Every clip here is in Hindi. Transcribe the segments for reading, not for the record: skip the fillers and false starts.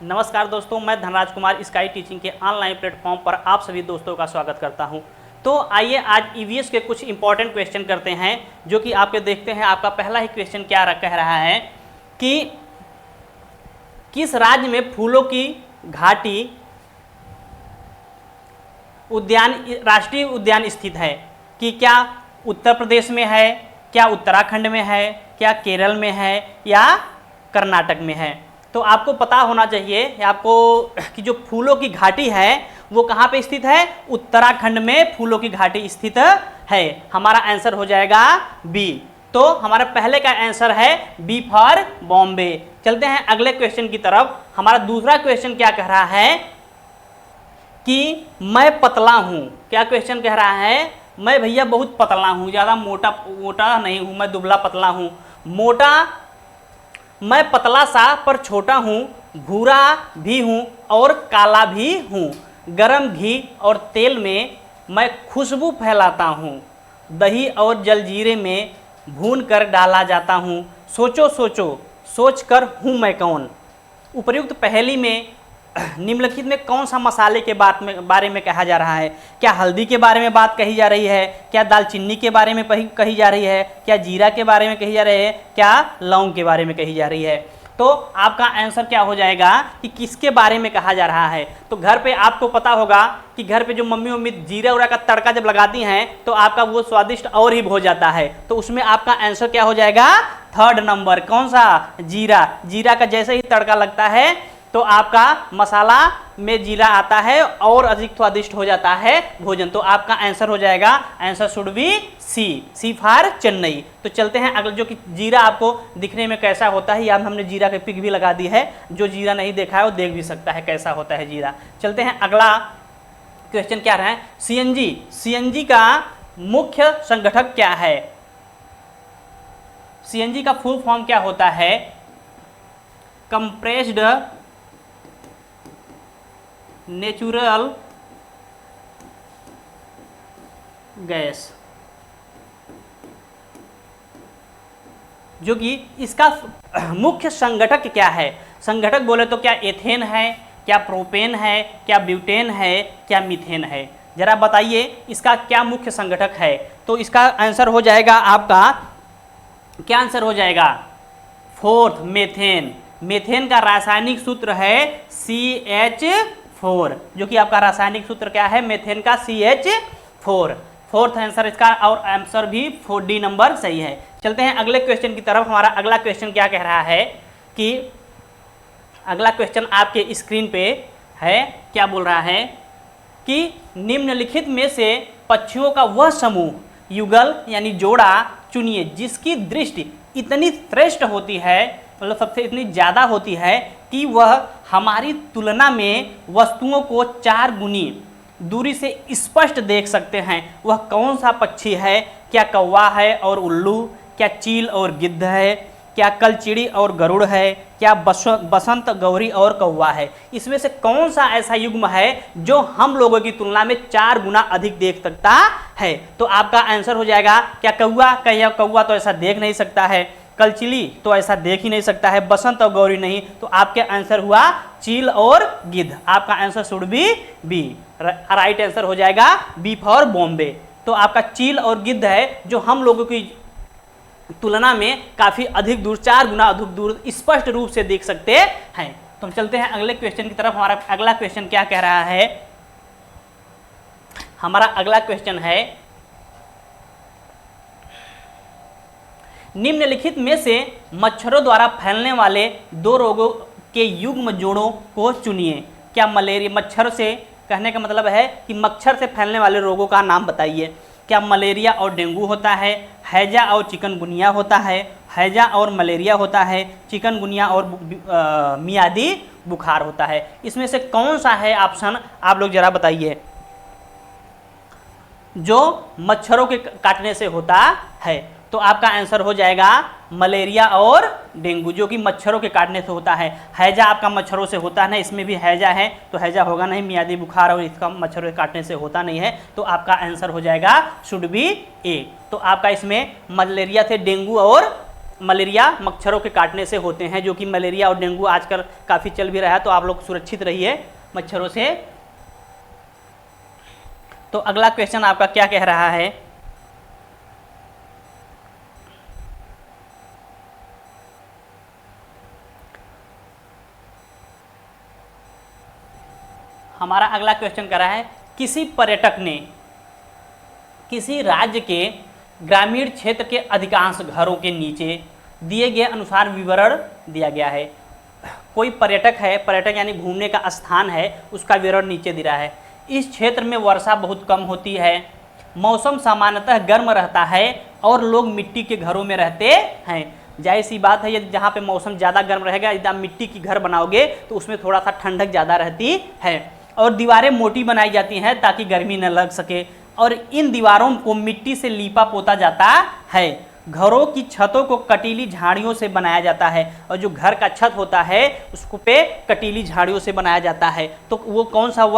नमस्कार दोस्तों, मैं धनराज कुमार स्काई टीचिंग के ऑनलाइन प्लेटफॉर्म पर आप सभी दोस्तों का स्वागत करता हूं। तो आइए आज ईवीएस के कुछ इंपॉर्टेंट क्वेश्चन करते हैं, जो कि आपके देखते हैं। आपका पहला ही क्वेश्चन क्या कह रहा है कि किस राज्य में फूलों की घाटी उद्यान राष्ट्रीय उद्यान स्थित है? कि क्या उत्तर प्रदेश में है, क्या उत्तराखंड में है, क्या केरल में है या कर्नाटक में है? तो आपको पता होना चाहिए आपको कि जो फूलों की घाटी है वो कहाँ पे स्थित है? उत्तराखंड में फूलों की घाटी स्थित है। हमारा आंसर हो जाएगा बी। तो हमारा पहले का आंसर है बी फॉर बॉम्बे। चलते हैं अगले क्वेश्चन की तरफ। हमारा दूसरा क्वेश्चन क्या कह रहा है कि मैं पतला हूँ। क्या क्वेश्चन कह रहा है? मैं भैया बहुत पतला हूँ, ज़्यादा मोटा नहीं हूँ, मैं दुबला पतला हूँ। मोटा मैं पतला सा पर छोटा हूँ, भूरा भी हूँ और काला भी हूँ। गरम घी और तेल में मैं खुशबू फैलाता हूँ, दही और जलजीरे में भून कर डाला जाता हूँ। सोचो सोचो सोच कर हूँ मैं कौन? उपर्युक्त पहेली में निम्नलिखित में कौन सा मसाले के बारे में कहा जा रहा है? क्या हल्दी के बारे में बात कही जा रही है? क्या दालचीनी के बारे में कही जा रही है? क्या जीरा के बारे में कही जा रही है? क्या लौंग के बारे में कही जा रही है? तो आपका आंसर क्या हो जाएगा कि किसके बारे में कहा जा रहा है? तो घर पे आपको पता होगा कि घर पे जो मम्मी जीरा उरा का तड़का जब लगाती हैं तो आपका वो स्वादिष्ट और ही हो जाता है। तो उसमें आपका आंसर क्या हो जाएगा? Third number. कौन सा? जीरा। जीरा का जैसे ही तड़का लगता है तो आपका मसाला में जीरा आता है और अधिक स्वादिष्ट हो जाता है भोजन। तो आपका आंसर हो जाएगा, answer should be C for Chennai. तो चलते हैं अगला, जो कि जीरा आपको दिखने में कैसा होता है। यहाँ हमने जीरा के पिक भी लगा दी है, जो जीरा नहीं देखा है वो देख भी सकता है कैसा होता है जीरा। चलते हैं अगला क्वेश्चन क्या रहा है? सीएनजी का मुख्य संगठक क्या है? सीएनजी का फुल फॉर्म क्या होता है? Compressed natural gas. जो कि इसका मुख्य संगठक क्या है? संगठक बोले तो क्या एथेन है, क्या प्रोपेन है, क्या ब्यूटेन है, क्या मीथेन है? जरा बताइए इसका क्या मुख्य संगठक है। तो इसका आंसर हो जाएगा आपका, क्या आंसर हो जाएगा? Fourth, methane. मेथेन का रासायनिक सूत्र है CH4, जो कि आपका रासायनिक सूत्र क्या है? मेथेन का CH4। फोर्थ आंसर इसका, और आंसर भी 4D नंबर सही है। चलते हैं अगले क्वेश्चन की तरफ। हमारा अगला क्वेश्चन क्या कह रहा है कि अगला क्वेश्चन आपके स्क्रीन पे है। क्या बोल रहा है कि निम्नलिखित में से पक्षियों का वह समूह युगल यानी जोड़ा चुनिए जिसकी दृष्टि इतनी श्रेष्ठ होती है, मतलब सबसे इतनी ज़्यादा होती है कि वह हमारी तुलना में वस्तुओं को 4 गुनी दूरी से स्पष्ट देख सकते हैं। वह कौन सा पक्षी है? क्या कौवा है और उल्लू? क्या चील और गिद्ध है? क्या कलचिड़ी और गरुड़ है? क्या बसंत गौरी और कौवा है? इसमें से कौन सा ऐसा युग्म है जो हम लोगों की तुलना में 4 गुना अधिक देख सकता है? तो आपका आंसर हो जाएगा क्या कौवा? कौवा तो ऐसा देख नहीं सकता है, कलचिली तो ऐसा देख ही नहीं सकता है, बसंत और गौरी नहीं। तो आपके आंसर हुआ चील और गिद्ध। आपका answer should B. Right answer हो जाएगा बी फॉर बॉम्बे। तो आपका चील और गिद्ध है जो हम लोगों की तुलना में काफी अधिक दूर, 4 गुना अधिक दूर स्पष्ट रूप से देख सकते हैं। तो हम चलते हैं अगले क्वेश्चन की तरफ। हमारा अगला क्वेश्चन क्या कह रहा है? हमारा अगला क्वेश्चन है, निम्नलिखित में से मच्छरों द्वारा फैलने वाले 2 रोगों के युग्म जोड़ों को चुनिए। क्या मलेरिया? मच्छर से कहने का मतलब है कि मच्छर से फैलने वाले रोगों का नाम बताइए। क्या मलेरिया और डेंगू होता है? हैजा और चिकनगुनिया होता है? हैजा और मलेरिया होता है? चिकनगुनिया और मियादी बुखार होता है? इसमें से कौन सा है ऑप्शन? आप लोग जरा बताइए, जो मच्छरों के काटने से होता है। तो आपका आंसर हो जाएगा मलेरिया और डेंगू, जो कि मच्छरों के काटने से होता है। हैजा आपका मच्छरों से होता है ना, इसमें भी हैजा है तो हैजा होगा नहीं। मियादी बुखार और इसका मच्छरों के काटने से होता नहीं है। तो आपका आंसर हो जाएगा शुड बी ए। तो आपका इसमें मलेरिया से डेंगू और मलेरिया मच्छरों के काटने से होते हैं, जो कि मलेरिया और डेंगू आजकल काफ़ी चल भी रहा है, तो आप लोग सुरक्षित रहिए मच्छरों से। तो अगला क्वेश्चन आपका क्या कह रहा है, हमारा अगला क्वेश्चन कर रहा है किसी पर्यटक ने किसी राज्य के ग्रामीण क्षेत्र के अधिकांश घरों के नीचे दिए गए अनुसार विवरण दिया गया है। कोई पर्यटक है, पर्यटक यानी घूमने का स्थान है, उसका विवरण नीचे दे रहा है। इस क्षेत्र में वर्षा बहुत कम होती है, मौसम सामान्यतः गर्म रहता है और लोग मिट्टी के घरों में रहते हैं। जाहिर सी बात है, यदि जहाँ पे मौसम ज़्यादा गर्म रहेगा, यदि आप मिट्टी की घर बनाओगे तो उसमें थोड़ा सा ठंडक ज़्यादा रहती है, और दीवारें मोटी बनाई जाती हैं ताकि गर्मी न लग सके, और इन दीवारों को मिट्टी से लीपा पोता जाता है। घरों की छतों को कटीली झाड़ियों से बनाया जाता है, और जो घर का छत होता है उसको पे कटीली झाड़ियों से बनाया जाता है। तो वह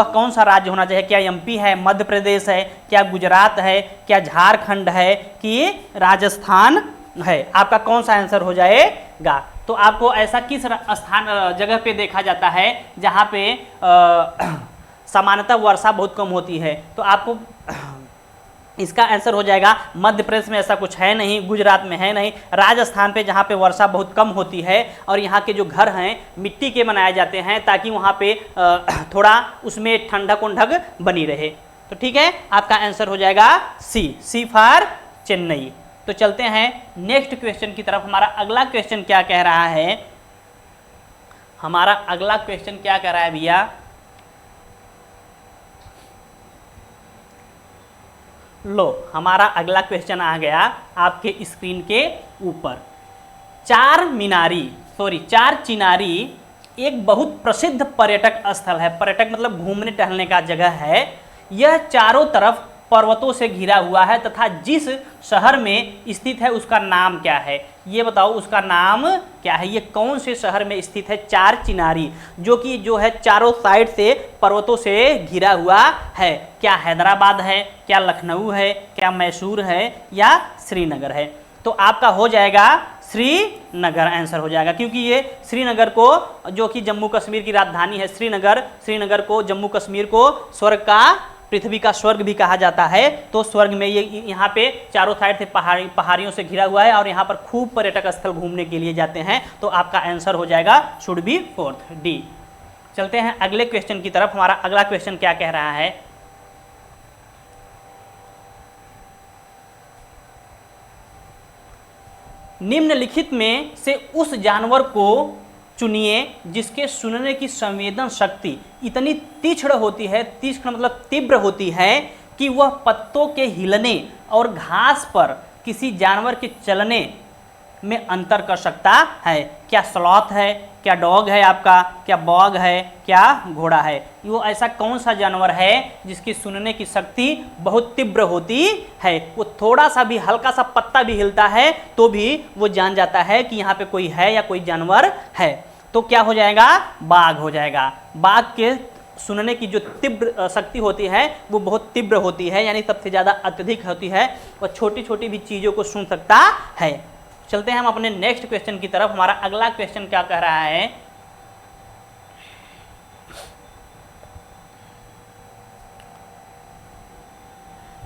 कौन सा राज्य होना चाहिए? क्या एमपी है, मध्य प्रदेश है, क्या गुजरात है, क्या झारखंड है, कि राजस्थान है? आपका कौन सा आंसर हो जाएगा? तो आपको ऐसा किस स्थान जगह पे देखा जाता है जहाँ पे सामान्यतः वर्षा बहुत कम होती है? तो आपको इसका आंसर हो जाएगा मध्य प्रदेश में ऐसा कुछ है नहीं, गुजरात में है नहीं, राजस्थान पे जहाँ पे वर्षा बहुत कम होती है, और यहाँ के जो घर हैं मिट्टी के बनाए जाते हैं ताकि वहाँ पे थोड़ा उसमें ठंडक उंडक बनी रहे। तो ठीक है, आपका आंसर हो जाएगा सी फॉर चेन्नई। तो चलते हैं नेक्स्ट क्वेश्चन की तरफ। हमारा अगला क्वेश्चन क्या कह रहा है? हमारा अगला क्वेश्चन क्या कह रहा है भैया? लो, हमारा अगला क्वेश्चन आ गया आपके स्क्रीन के ऊपर। चार चिनारी एक बहुत प्रसिद्ध पर्यटक स्थल है। पर्यटक मतलब घूमने टहलने का जगह है। यह चारों तरफ पर्वतों से घिरा हुआ है तथा जिस शहर में स्थित है उसका नाम क्या है? ये बताओ, उसका नाम क्या है? ये कौन से शहर में स्थित है? चार चिनारी, जो है चारों साइड से पर्वतों से घिरा हुआ है। क्या हैदराबाद है, क्या लखनऊ है, क्या मैसूर है, या श्रीनगर है? तो आपका हो जाएगा श्रीनगर आंसर हो जाएगा, क्योंकि ये श्रीनगर को, जो कि जम्मू कश्मीर की राजधानी है श्रीनगर को, जम्मू कश्मीर को स्वर्ग का, पृथ्वी का स्वर्ग भी कहा जाता है। तो स्वर्ग में ये यहाँ पे चारों साइड से पहाड़ियों से घिरा हुआ है, और यहाँ पर खूब पर्यटक स्थल घूमने के लिए जाते हैं। तो आपका आंसर हो जाएगा शुड बी फोर्थ, डी। चलते हैं अगले क्वेश्चन की तरफ। हमारा अगला क्वेश्चन क्या कह रहा है? निम्नलिखित में से उस जानवर को चुनिए जिसके सुनने की संवेदन शक्ति इतनी तीक्ष्ण होती है, तीक्ष्ण मतलब तीव्र होती है, कि वह पत्तों के हिलने और घास पर किसी जानवर के चलने में अंतर कर सकता है। क्या स्लॉथ है, क्या डॉग है आपका, क्या बॉग है, क्या घोड़ा है? वो ऐसा कौन सा जानवर है जिसकी सुनने की शक्ति बहुत तीव्र होती है? वो थोड़ा सा भी, हल्का सा पत्ता भी हिलता है तो भी वो जान जाता है कि यहाँ पे कोई है या कोई जानवर है। तो क्या हो जाएगा? बाघ हो जाएगा। बाघ के सुनने की जो तीव्र शक्ति होती है वो बहुत तीव्र होती है, यानी सबसे ज़्यादा अत्यधिक होती है, और छोटी छोटी भी चीज़ों को सुन सकता है। चलते हैं हम अपने नेक्स्ट क्वेश्चन की तरफ। हमारा अगला क्वेश्चन क्या कह रहा है?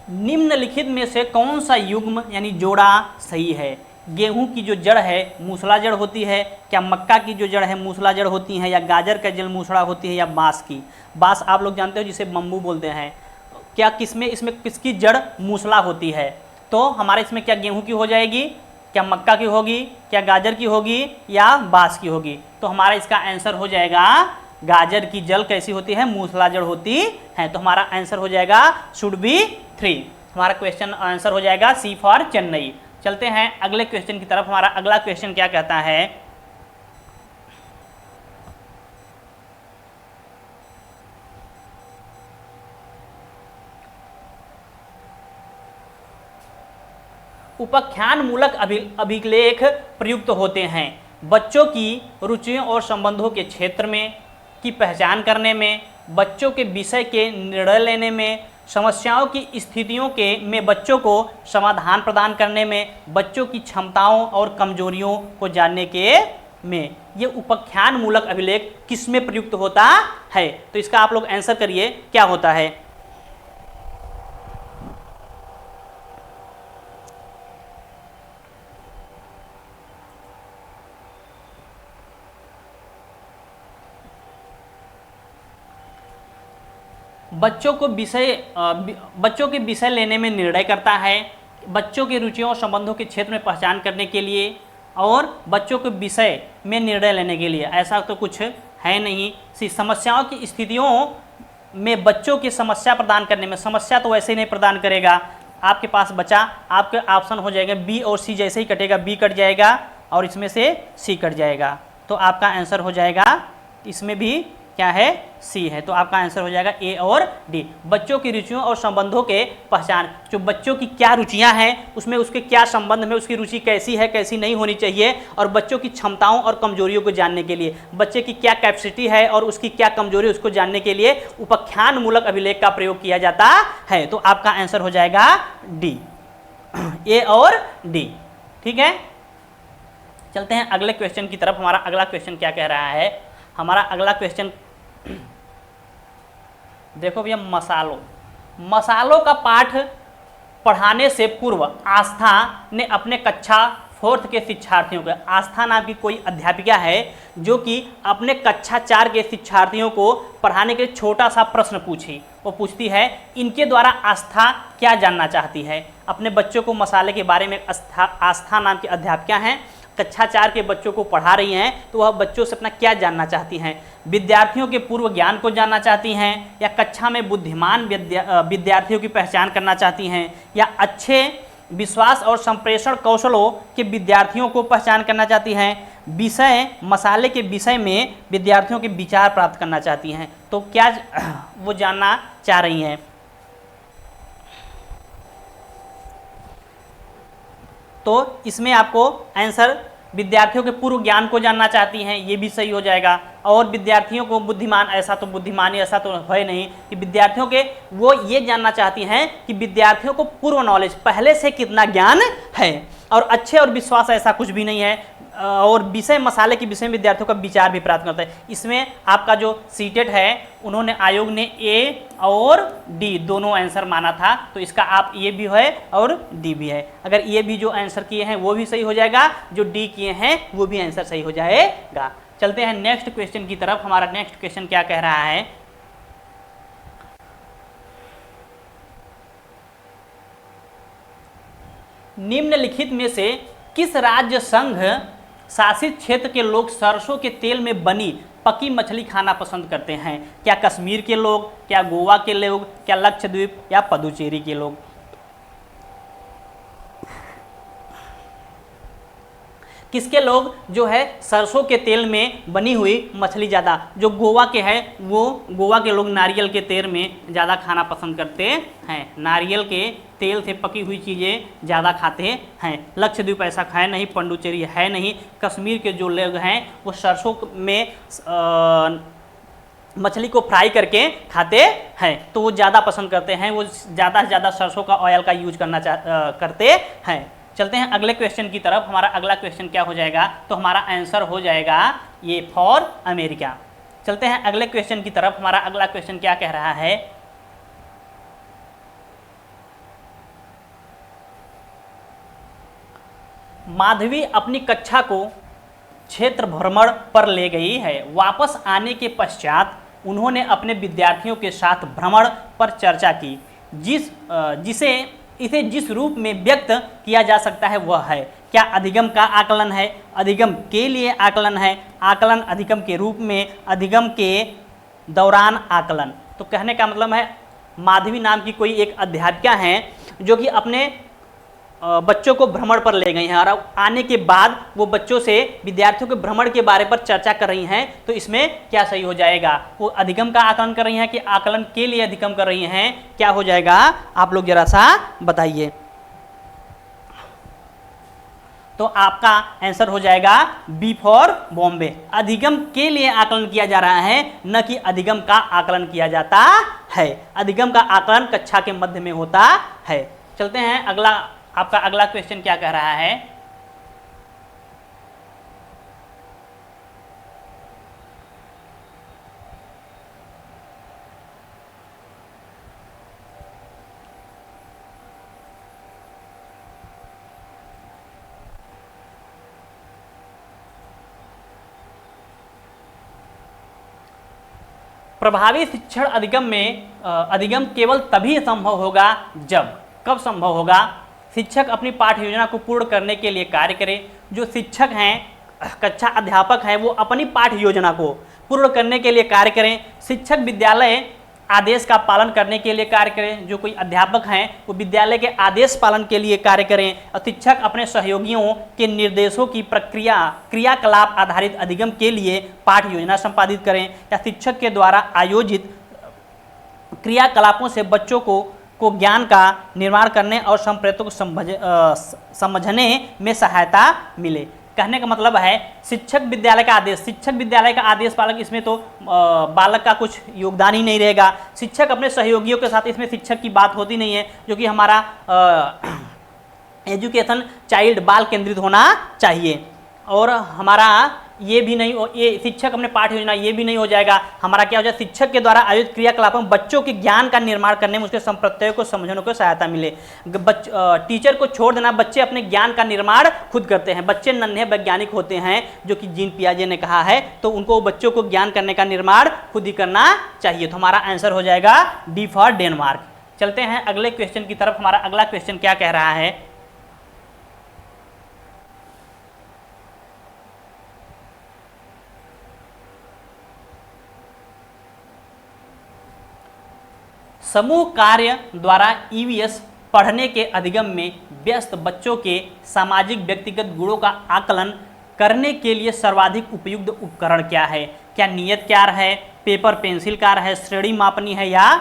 निम्नलिखित में से कौन सा युग्म यानी जोड़ा सही है? गेहूं की जो जड़ है मूसला जड़ होती है, क्या मक्का की जो जड़ है मूसला जड़ होती है, या गाजर का जड़ मूसला होती है, या बांस की? बांस आप लोग जानते हो जिसे बम्बू बोलते हैं। क्या इसमें किसकी जड़ मूसला होती है? तो हमारे इसमें क्या गेहूं की हो जाएगी, क्या मक्का की होगी, क्या गाजर की होगी, या बांस की होगी? तो हमारा इसका आंसर हो जाएगा गाजर की जड़ कैसी होती है? मूसला जड़ होती है। तो हमारा आंसर हो जाएगा शुड बी 3। हमारा क्वेश्चन आंसर हो जाएगा सी फॉर चेन्नई। चलते हैं अगले क्वेश्चन की तरफ। हमारा अगला क्वेश्चन क्या कहता है? उपाख्यान मूलक अभिलेख प्रयुक्त होते हैं बच्चों की रुचियों और संबंधों के क्षेत्र में की पहचान करने में, बच्चों के विषय के निर्णय लेने में, समस्याओं की स्थितियों के में बच्चों को समाधान प्रदान करने में, बच्चों की क्षमताओं और कमजोरियों को जानने के में। ये उपाख्यान मूलक अभिलेख किस में प्रयुक्त होता है? तो इसका आप लोग आंसर करिए, क्या होता है? बच्चों के विषय लेने में निर्णय करता है, बच्चों की रुचियों और संबंधों के क्षेत्र में पहचान करने के लिए, और बच्चों के विषय में निर्णय लेने के लिए। ऐसा तो कुछ है नहीं। समस्याओं की स्थितियों में बच्चों की समस्या प्रदान करने में, समस्या तो वैसे ही नहीं प्रदान करेगा। आपके पास बचा, आपके ऑप्शन हो जाएगा बी और सी, जैसे ही कटेगा बी कट जाएगा और इसमें से सी कट जाएगा। तो आपका आंसर हो जाएगा, इसमें भी क्या है? सी है। तो आपका आंसर हो जाएगा ए और डी। बच्चों की रुचियों और संबंधों के पहचान, जो बच्चों की क्या रुचियां हैं, उसमें उसके क्या संबंध में, उसकी रुचि कैसी है, कैसी नहीं होनी चाहिए, और बच्चों की क्षमताओं और कमजोरियों को जानने के लिए, बच्चे की क्या कैपेसिटी है और उसकी क्या कमजोरी, उसको जानने के लिए उपाख्यान मूलक अभिलेख का प्रयोग किया जाता है। तो आपका आंसर हो जाएगा डी, ए और डी। ठीक है, चलते हैं अगले क्वेश्चन की तरफ। हमारा अगला क्वेश्चन क्या कह रहा है? हमारा अगला क्वेश्चन देखो भैया, मसालों का पाठ पढ़ाने से पूर्व आस्था ने अपने कक्षा 4th के शिक्षार्थियों को, आस्था नाम की कोई अध्यापिका है जो कि अपने कक्षा 4 के शिक्षार्थियों को पढ़ाने के लिए छोटा सा प्रश्न पूछी। वो पूछती है, इनके द्वारा आस्था क्या जानना चाहती है? अपने बच्चों को मसाले के बारे में आस्था नाम की अध्यापिका हैं, कक्षा 4 के बच्चों को पढ़ा रही हैं, तो वह बच्चों से अपना क्या जानना चाहती हैं? विद्यार्थियों के पूर्व ज्ञान को जानना चाहती हैं, या कक्षा में बुद्धिमान विद्यार्थियों की पहचान करना चाहती हैं, या अच्छे विश्वास और संप्रेषण कौशलों के विद्यार्थियों को पहचान करना चाहती हैं, विषय मसाले के विषय में विद्यार्थियों के विचार प्राप्त करना चाहती हैं? तो क्या वो जानना चाह रही हैं? तो इसमें आपको आंसर, विद्यार्थियों के पूर्व ज्ञान को जानना चाहती हैं, ये भी सही हो जाएगा। और विद्यार्थियों को बुद्धिमान, ऐसा तो बुद्धिमानी ऐसा तो है नहीं कि विद्यार्थियों के, वो ये जानना चाहती हैं कि विद्यार्थियों को पूर्व नॉलेज, पहले से कितना ज्ञान है। और अच्छे और विश्वास, ऐसा कुछ भी नहीं है। और विषय मसाले के विषय में विद्यार्थियों का विचार भी प्राप्त करता है। इसमें आपका जो सीटेट है, उन्होंने आयोग ने ए और डी दोनों आंसर माना था, तो इसका आप ए भी है और डी भी है। अगर ए भी जो आंसर किए हैं वो भी सही हो जाएगा, जो डी किए हैं वो भी आंसर सही हो जाएगा। चलते हैं नेक्स्ट क्वेश्चन की तरफ। हमारा नेक्स्ट क्वेश्चन क्या कह रहा है? निम्नलिखित में से किस राज्य संघ शासित क्षेत्र के लोग सरसों के तेल में बनी पकी मछली खाना पसंद करते हैं? क्या कश्मीर के लोग, क्या गोवा के लोग, क्या लक्षद्वीप या पुदुचेरी के लोग? किसके लोग जो है सरसों के तेल में बनी हुई मछली ज़्यादा, जो गोवा के हैं वो गोवा के लोग नारियल के तेल में ज़्यादा खाना पसंद करते हैं, नारियल के तेल से पकी हुई चीज़ें ज़्यादा खाते हैं। लक्षद्वीप ऐसा है नहीं, पुडुचेरी है नहीं। कश्मीर के जो लोग हैं वो सरसों में मछली को फ्राई करके खाते हैं, तो वो ज़्यादा पसंद करते हैं, वो ज़्यादा से ज़्यादा सरसों का ऑयल का यूज करते हैं। चलते हैं अगले क्वेश्चन की तरफ। हमारा अगला क्वेश्चन क्या हो जाएगा? तो हमारा आंसर हो जाएगा ये फॉर अमेरिका। चलते हैं अगले क्वेश्चन की तरफ। हमारा अगला क्वेश्चन क्या कह रहा है? माधवी अपनी कक्षा को क्षेत्र भ्रमण पर ले गई है। वापस आने के पश्चात उन्होंने अपने विद्यार्थियों के साथ भ्रमण पर चर्चा की। इसे जिस रूप में व्यक्त किया जा सकता है वह है। क्या अधिगम का आकलन है, अधिगम के लिए आकलन है, आकलन अधिगम के रूप में, अधिगम के दौरान आकलन? तो कहने का मतलब है, माधवी नाम की कोई एक अध्यापिका हैं जो कि अपने बच्चों को भ्रमण पर ले गई हैं, और आने के बाद वो बच्चों से विद्यार्थियों के भ्रमण के बारे पर चर्चा कर रही हैं। तो इसमें क्या सही हो जाएगा? वो अधिगम का आकलन कर रही हैं कि आकलन के लिए अधिगम कर रही हैं? क्या हो जाएगा? आप लोग जरा सा बताइए। तो आपका आंसर हो जाएगा बी फॉर बॉम्बे। अधिगम के लिए आकलन किया जा रहा है, न कि अधिगम का आकलन किया जाता है। अधिगम का आकलन कक्षा के मध्य में होता है। चलते हैं अगला, आपका अगला क्वेश्चन क्या कह रहा है। प्रभावी शिक्षण अधिगम में अधिगम केवल तभी संभव होगा जब, कब संभव होगा, शिक्षक अपनी पाठ्य योजना को पूर्ण करने के लिए कार्य करें। जो शिक्षक हैं, कक्षा अध्यापक हैं, वो अपनी पाठ्य योजना को पूर्ण करने के लिए कार्य करें। शिक्षक विद्यालय आदेश का पालन करने के लिए कार्य करें। जो कोई अध्यापक हैं वो विद्यालय के आदेश पालन के लिए कार्य करें। और शिक्षक अपने सहयोगियों के निर्देशों की क्रियाकलाप आधारित अधिगम के लिए पाठ्य योजना संपादित करें। या शिक्षक के द्वारा आयोजित क्रियाकलापों से बच्चों को ज्ञान का निर्माण करने और संप्रदायों को समझने में सहायता मिले। कहने का मतलब है शिक्षक विद्यालय का आदेश पालक, इसमें तो बालक का कुछ योगदान ही नहीं रहेगा। शिक्षक अपने सहयोगियों के साथ, इसमें शिक्षक की बात होती नहीं है, जो कि हमारा एजुकेशन चाइल्ड बाल केंद्रित होना चाहिए। और हमारा ये भी नहीं, ये शिक्षक अपने पाठ्य योजना, ये भी नहीं हो जाएगा। हमारा क्या हो जाए, शिक्षक के द्वारा आयोजित क्रियाकलापों में बच्चों के ज्ञान का निर्माण करने में उसके संप्रदायों को समझने को सहायता मिले। टीचर को छोड़ देना, बच्चे अपने ज्ञान का निर्माण खुद करते हैं। बच्चे नन्हे वैज्ञानिक होते हैं, जो कि जीन पियाजे ने कहा है, तो उनको बच्चों को ज्ञान करने का निर्माण खुद ही करना चाहिए। तो हमारा आंसर हो जाएगा डी फॉर डेनमार्क। चलते हैं अगले क्वेश्चन की तरफ। हमारा अगला क्वेश्चन क्या कह रहा है। समूह कार्य द्वारा ईवीएस पढ़ने के अधिगम में व्यस्त बच्चों के सामाजिक व्यक्तिगत गुणों का आकलन करने के लिए सर्वाधिक उपयुक्त उपकरण क्या है। क्या नियत कार्य है, पेपर पेंसिल कार्य है, श्रेणी मापनी है, या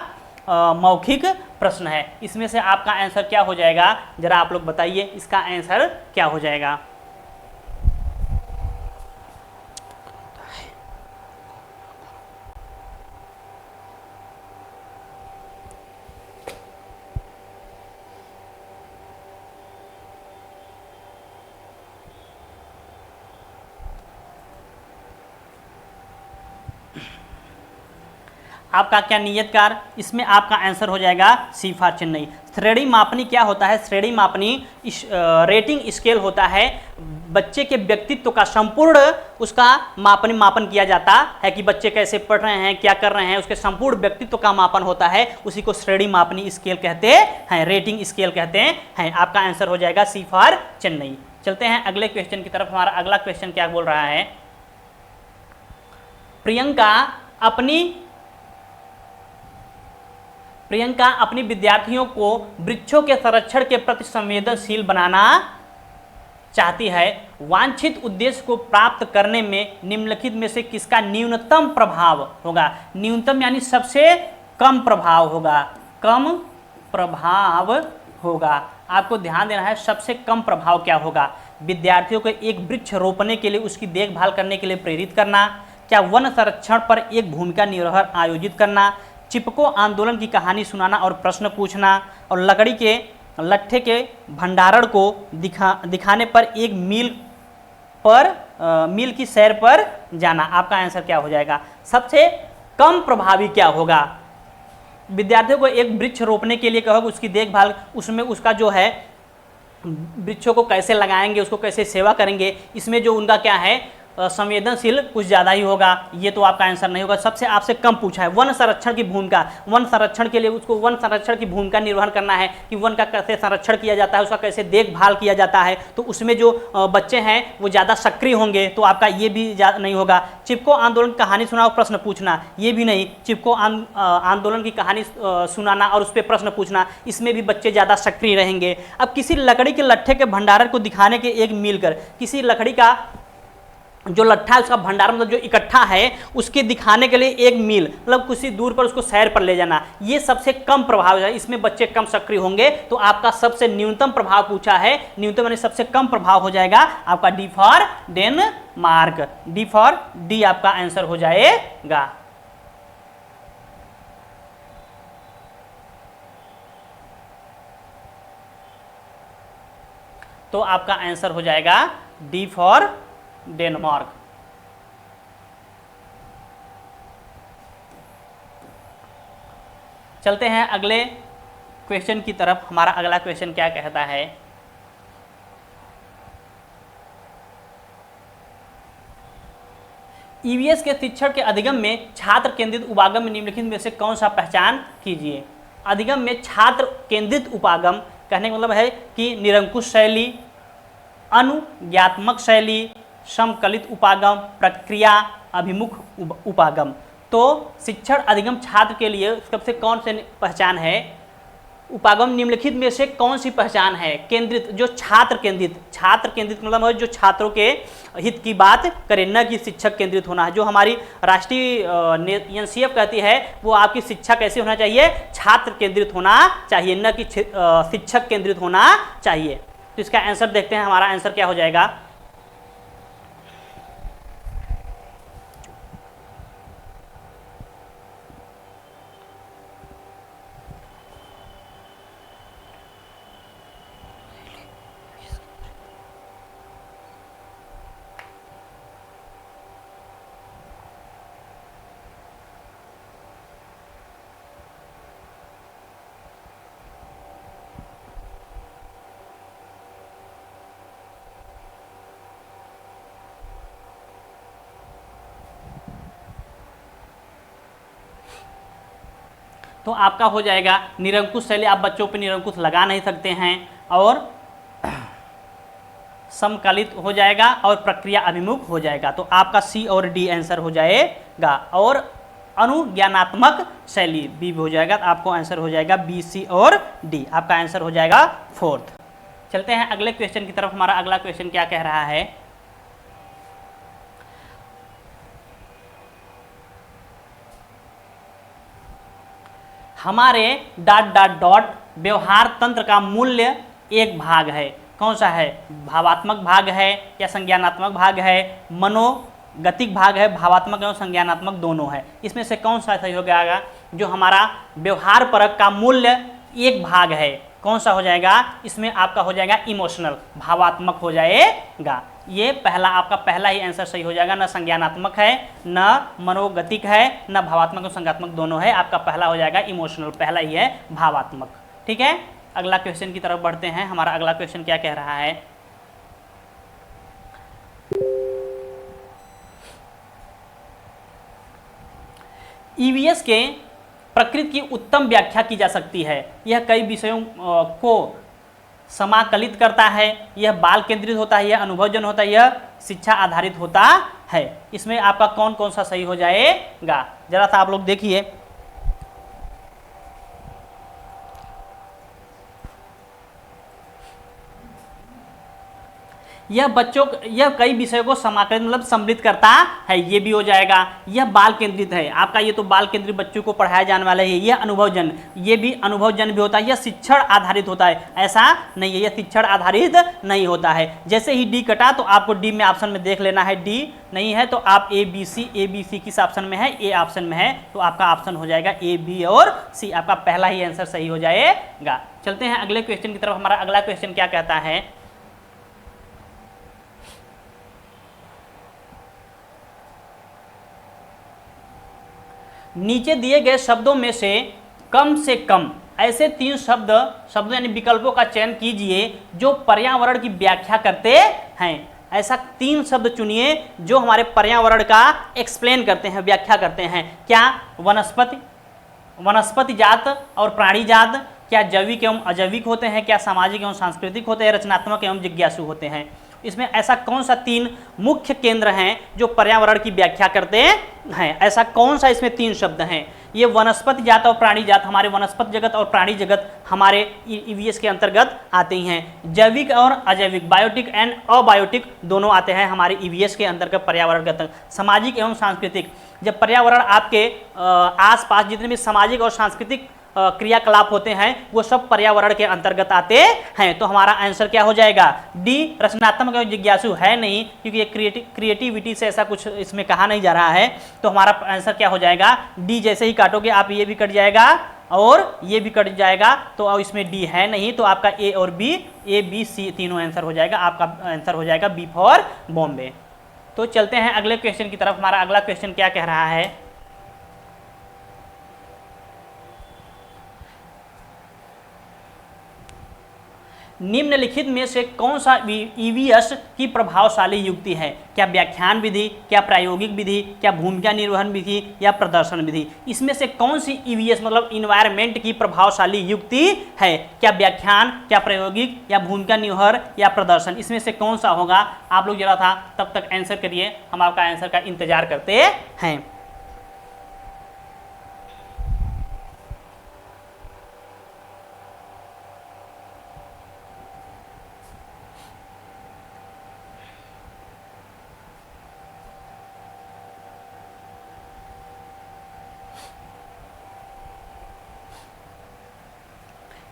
मौखिक प्रश्न है। इसमें से आपका आंसर क्या हो जाएगा, जरा आप लोग बताइए, इसका आंसर क्या हो जाएगा। आपका क्या नियत कार्य, इसमें आपका आंसर हो जाएगा सी फॉर चेन्नई। श्रेणी मापनी क्या होता है, श्रेणी मापनी रेटिंग स्केल होता है। बच्चे के व्यक्तित्व का संपूर्ण उसका मापन किया जाता है कि बच्चे कैसे पढ़ रहे हैं, क्या कर रहे हैं, उसके संपूर्ण व्यक्तित्व का मापन होता है। उसी को श्रेणी मापनी स्केल कहते हैं, रेटिंग स्केल कहते हैं। आपका आंसर हो जाएगा सी फॉर चेन्नई। चलते हैं अगले क्वेश्चन की तरफ। हमारा अगला क्वेश्चन क्या बोल रहा है। प्रियंका अपनी विद्यार्थियों को वृक्षों के संरक्षण के प्रति संवेदनशील बनाना चाहती है। वांछित उद्देश्य को प्राप्त करने में निम्नलिखित में से किसका न्यूनतम प्रभाव होगा। न्यूनतम यानी सबसे कम प्रभाव होगा, कम प्रभाव होगा। आपको ध्यान देना है, सबसे कम प्रभाव क्या होगा। विद्यार्थियों को एक वृक्ष रोपने के लिए, उसकी देखभाल करने के लिए प्रेरित करना। क्या वन संरक्षण पर एक भूमिका निर्वहन आयोजित करना। चिपको आंदोलन की कहानी सुनाना और प्रश्न पूछना। और लकड़ी के लट्ठे के भंडारण को दिखाने पर एक मील की सैर पर जाना। आपका आंसर क्या हो जाएगा, सबसे कम प्रभावी क्या होगा। विद्यार्थियों को एक वृक्ष रोपने के लिए कहोगे, उसकी देखभाल, उसमें उसका जो है वृक्षों को कैसे लगाएंगे, उसको कैसे सेवा करेंगे, इसमें जो उनका क्या है संवेदनशील कुछ ज़्यादा ही होगा। ये तो आपका आंसर नहीं होगा। सबसे आपसे कम पूछा है वन संरक्षण की भूमिका। वन संरक्षण के लिए उसको वन संरक्षण की भूमिका निर्वहन करना है कि वन का कैसे संरक्षण किया जाता है, उसका कैसे देखभाल किया जाता है। तो उसमें जो बच्चे हैं वो ज़्यादा सक्रिय होंगे, तो आपका ये भी नहीं होगा। चिपको आंदोलन की कहानी सुनाओ प्रश्न पूछना, ये भी नहीं। चिपको आंदोलन की कहानी सुनाना और उस पर प्रश्न पूछना, इसमें भी बच्चे ज़्यादा सक्रिय रहेंगे। अब किसी लकड़ी के लट्ठे के भंडारण को दिखाने के एक मील कर, किसी लकड़ी का जो लट्ठा है उसका भंडार मतलब जो इकट्ठा है उसके दिखाने के लिए 1 मील मतलब कुछ ही दूर पर उसको सैर पर ले जाना, ये सबसे कम प्रभाव है, इसमें बच्चे कम सक्रिय होंगे। तो आपका सबसे न्यूनतम प्रभाव पूछा है, न्यूनतम यानी सबसे कम प्रभाव हो जाएगा आपका D for Denmark, D for D आपका आंसर हो जाएगा। तो आपका आंसर हो जाएगा डी फॉर डेनमार्क। चलते हैं अगले क्वेश्चन की तरफ। हमारा अगला क्वेश्चन क्या कहता है, ईवीएस के शिक्षण के अधिगम में छात्र केंद्रित उपागम में निम्नलिखित में से कौन सा पहचान कीजिए। अधिगम में छात्र केंद्रित उपागम कहने का मतलब है कि निरंकुश शैली, अनुज्ञात्मक शैली, समकलित उपागम, प्रक्रिया अभिमुख उपागम। तो शिक्षण अधिगम छात्र के लिए सबसे कौन से पहचान है, उपागम निम्नलिखित में से कौन सी पहचान है। केंद्रित, जो छात्र केंद्रित, छात्र केंद्रित मतलब है जो छात्रों के हित की बात करे, न कि शिक्षक केंद्रित होना है। जो हमारी राष्ट्रीय एनसीएफ कहती है वो आपकी शिक्षा कैसे होना चाहिए, छात्र केंद्रित होना चाहिए, न कि शिक्षक केंद्रित होना चाहिए। तो इसका आंसर देखते हैं, हमारा आंसर क्या हो जाएगा। तो आपका हो जाएगा निरंकुश शैली, आप बच्चों पे निरंकुश लगा नहीं सकते हैं, और समकालित हो जाएगा और प्रक्रिया अभिमुख हो जाएगा। तो आपका सी और डी आंसर हो जाएगा, और अनुज्ञानात्मक शैली बी हो जाएगा। तो आपको आंसर हो जाएगा बी, सी और डी, आपका आंसर हो जाएगा 4th। चलते हैं अगले क्वेश्चन की तरफ। हमारा अगला क्वेश्चन क्या कह रहा है, हमारे ... व्यवहार तंत्र का मूल्य एक भाग है, कौन सा है, भावात्मक भाग है या संज्ञानात्मक भाग है, मनोगतिक भाग है, भावात्मक एवं संज्ञानात्मक दोनों है। इसमें से कौन सा सही हो जाएगा, जो हमारा व्यवहार परक का मूल्य एक भाग है, कौन सा हो जाएगा, इसमें आपका हो जाएगा इमोशनल, भावात्मक हो जाएगा। ये पहला आपका पहला ही आंसर सही हो जाएगा, न संज्ञानात्मक है, न मनोगतिक है, न भावात्मक और संज्ञानात्मक दोनों है। आपका पहला हो जाएगा इमोशनल, पहला ही है भावात्मक। ठीक है, अगला क्वेश्चन की तरफ बढ़ते हैं। हमारा अगला क्वेश्चन क्या कह रहा है, ईवीएस के प्रकृति की उत्तम व्याख्या की जा सकती है। यह कई विषयों को समाकलित करता है, यह बाल केंद्रित होता है, यह अनुभवजन होता है, यह शिक्षा आधारित होता है। इसमें आपका कौन कौन सा सही हो जाएगा, जरा सा आप लोग देखिए। यह कई विषयों को समाकलित मतलब सम्मिलित करता है, ये भी हो जाएगा। यह बाल केंद्रित है, आपका ये तो बाल केंद्रित बच्चों को पढ़ाया जाने वाला है। यह अनुभवजन, ये भी अनुभवजन भी होता है। यह शिक्षण आधारित होता है, ऐसा नहीं है, यह शिक्षण आधारित नहीं होता है। जैसे ही डी कटा तो आपको डी में ऑप्शन में देख लेना है, डी नहीं है तो आप ए बी सी किस ऑप्शन में है, ए ऑप्शन में है, तो आपका ऑप्शन हो जाएगा ए, बी और सी। आपका पहला ही आंसर सही हो जाएगा। चलते हैं अगले क्वेश्चन की तरफ। हमारा अगला क्वेश्चन क्या कहता है, नीचे दिए गए शब्दों में से कम ऐसे 3 शब्द यानी विकल्पों का चयन कीजिए जो पर्यावरण की व्याख्या करते हैं। ऐसा 3 शब्द चुनिए जो हमारे पर्यावरण का एक्सप्लेन करते हैं, व्याख्या करते हैं। क्या वनस्पति जात और प्राणी जात, क्या जैविक एवं अजैविक होते हैं, क्या सामाजिक एवं सांस्कृतिक होते हैं, रचनात्मक एवं जिज्ञासु होते हैं। इसमें ऐसा कौन सा 3 मुख्य केंद्र हैं जो पर्यावरण की व्याख्या करते हैं, ऐसा कौन सा इसमें 3 शब्द हैं। ये वनस्पति जात और प्राणी जात, हमारे वनस्पति जगत और प्राणी जगत हमारे ईवीएस के अंतर्गत आते हैं। जैविक और अजैविक, बायोटिक एंड अबायोटिक दोनों आते हैं हमारे ईवीएस के अंतर्गत पर्यावरण के अंतर्गत। सामाजिक एवं सांस्कृतिक, जब पर्यावरण आपके आसपास जितने भी सामाजिक और सांस्कृतिक क्रियाकलाप होते हैं वो सब पर्यावरण के अंतर्गत आते हैं। तो हमारा आंसर क्या हो जाएगा? डी। रचनात्मक एवं जिज्ञासु है नहीं, क्योंकि ये क्रिएटिविटी से ऐसा कुछ इसमें कहा नहीं जा रहा है। तो हमारा आंसर क्या हो जाएगा? डी। जैसे ही काटोगे आप ये भी कट जाएगा और ये भी कट जाएगा, तो अब इसमें डी है नहीं, तो आपका ए और बी, ए बी सी तीनों आंसर हो जाएगा। आपका आंसर हो जाएगा बी फॉर बॉम्बे। तो चलते हैं अगले क्वेश्चन की तरफ। हमारा अगला क्वेश्चन क्या कह रहा है? निम्नलिखित में से कौन सा ईवीएस की प्रभावशाली युक्ति है? क्या व्याख्यान विधि, क्या प्रायोगिक विधि, क्या भूमिका निर्वहन विधि या प्रदर्शन विधि? इसमें से कौन सी ईवीएस मतलब इन्वायरमेंट की प्रभावशाली युक्ति है? क्या व्याख्यान, क्या प्रायोगिक या भूमिका निर्वहन या प्रदर्शन? इसमें से कौन सा होगा? आप लोग जरा था तब तक आंसर करिए, हम आपका आंसर का इंतजार करते हैं।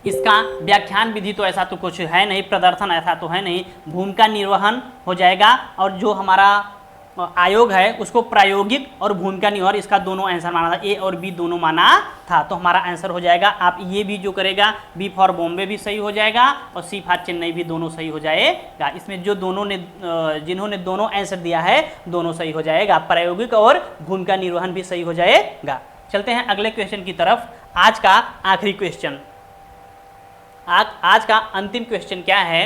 इसका व्याख्यान विधि तो ऐसा तो कुछ है नहीं, प्रदर्शन ऐसा तो है नहीं, भूमिका निर्वहन हो जाएगा, और जो हमारा आयोग है उसको प्रायोगिक और भूमिका निर्वहन, इसका दोनों आंसर माना था, ए और बी दोनों माना था। तो हमारा आंसर हो जाएगा, आप ये भी जो करेगा बी फॉर बॉम्बे भी सही हो जाएगा और सी फॉर चेन्नई भी दोनों सही हो जाएगा। इसमें जो दोनों ने जिन्होंने दोनों आंसर दिया है दोनों सही हो जाएगा, प्रायोगिक और भूमिका निर्वहन भी सही हो जाएगा। चलते हैं अगले क्वेश्चन की तरफ। आज का आखिरी क्वेश्चन, आज का अंतिम क्वेश्चन क्या है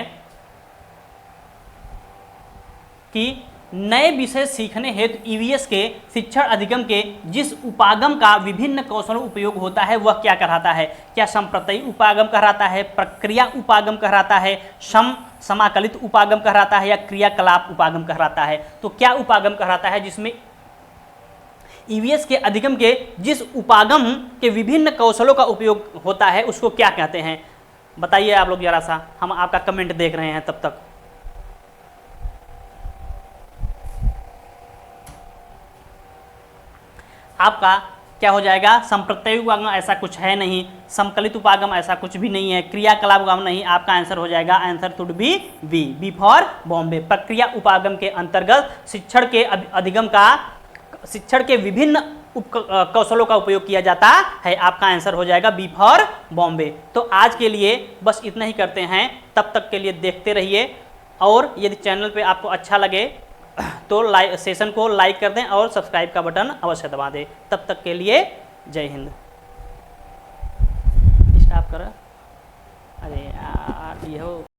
कि नए विषय सीखने हेतु ईवीएस के शिक्षण अधिगम के जिस उपागम का विभिन्न कौशलों उपयोग होता है वह क्या कहलाता है? क्या संप्रत्ययी उपागम कहलाता है, प्रक्रिया उपागम कहलाता है, समाकलित उपागम कहलाता है या क्रियाकलाप उपागम कहलाता है? तो क्या उपागम कहलाता है जिसमें ईवीएस के अधिगम के जिस उपागम के विभिन्न कौशलों का उपयोग होता है उसको क्या कहते हैं? बताइए आप लोग जरा सा, हम आपका कमेंट देख रहे हैं तब तक। आपका क्या हो जाएगा? संप्रत्यय उपागम ऐसा कुछ है नहीं, समकलित उपागम ऐसा कुछ भी नहीं है, क्रियाकलाप उपागम नहीं। आपका आंसर हो जाएगा, आंसर टुड be B, B for Bombay. प्रक्रिया उपागम के अंतर्गत शिक्षण के अधिगम का शिक्षण के विभिन्न कौशलों का उपयोग किया जाता है। आपका आंसर हो जाएगा बी फॉर बॉम्बे। तो आज के लिए बस इतना ही करते हैं, तब तक के लिए देखते रहिए, और यदि चैनल पे आपको अच्छा लगे तो सेशन को लाइक कर दें और सब्सक्राइब का बटन अवश्य दबा दें। तब तक के लिए जय हिंद। स्टॉप करो। अरे यार ये हो